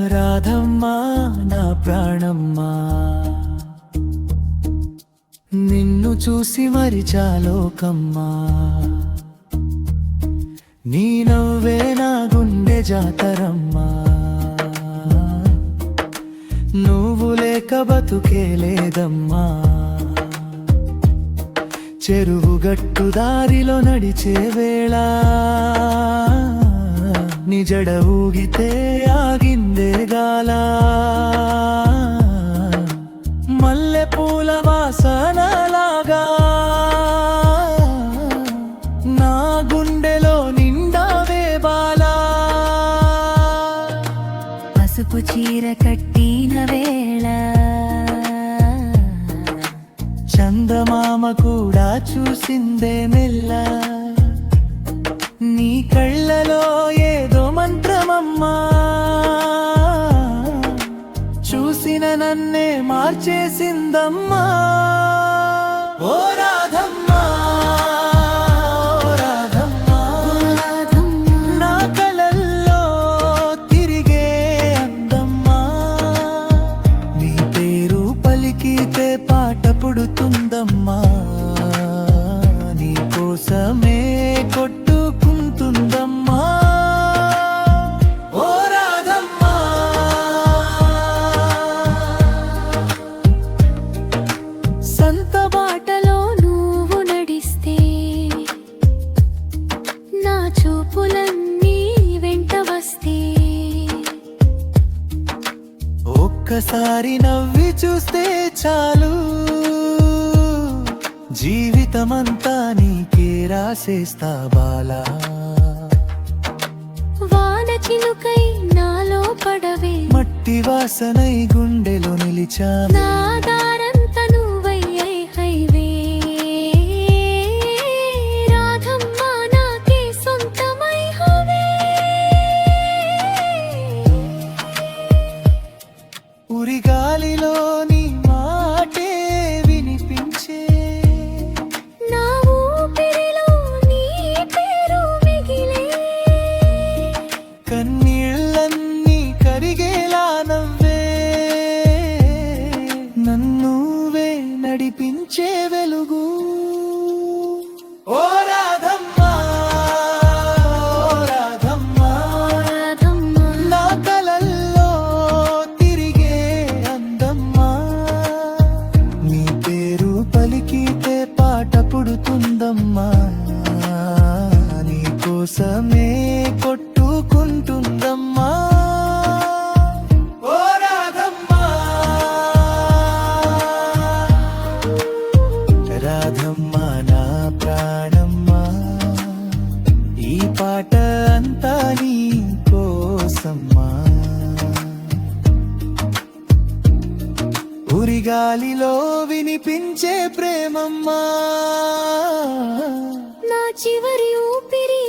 రాధమ్మా నా ప్రాణమ్మా, నిన్ను చూసి మరిచాలోకమ్మా, నీ నవ్వే నా గుండె జాతరమ్మా, నువ్వు లేక బతుకే లేదమ్మా. చెరువు గట్టు దారిలో నడిచే వేళ నిజడ ఊగితే ఆగిందే గాల, మల్లె పూల వాసనలాగా నా గుండెలో నిండావే బాలా. పసుపు చీర కట్టిన వేళ చందమామ కూడా చూసిందే మెల్ల, నీ కళ్ళలో ఏదో మంత్రమమ్మా, చూసిన నన్నే మార్చేసిందమ్మా. ఓ రాధమ్మా, ఓ రాధమ్మా, నా కలల్లో తిరిగే అందమ్మా, నీ పేరు పలికితే పాట పుడుతుందమ్మా, నీ కోసమే కొట్టుకుంటుందమ్మా. ఓ రాధమ్మా, సంత బాటలో నువ్వు నడిస్తే నా చూపులన్నీ వెంట వస్తే, ఒక్కసారి నవ్వి చూస్తే చాలు, జీవితమంతా నీకే రాసేస్తా బాలా. వాన చినుకై నాలో పడవే, మట్టి వాసనై గుండెలో నిలిచా, నా దారంత నువ్వయ్యే హైవే. రాధమ్మా నాకే సొంతమై హవే, ఉరిగాలిలో నీ మాటే వినిపించే, నా ఊపిరిలో నీ పేరు మిగిలే, కన్నీళ్ళన్నీ కరిగేలా నవ్వే, నన్నువే నడిపించే వెలుగు. ఓ రాధమ్మా, ఓ రాధమ్మా, రాధమ్మా, నా కలల్లో తిరిగే అందమ్మా, నీ పేరు పలికితే పాట పుడుతుందమ్మా, నీ కోసమే కొట్టుకుంటుందమ్మా. ఓ రాధమ్మా, రాధమ్మా నా ప్రాణమ్మా, ఈ పాట అంతా నీ కోసమ్మా, ఉరిగాలిలో వినిపించే ప్రేమమ్మా. నా చివరి ఊపిరి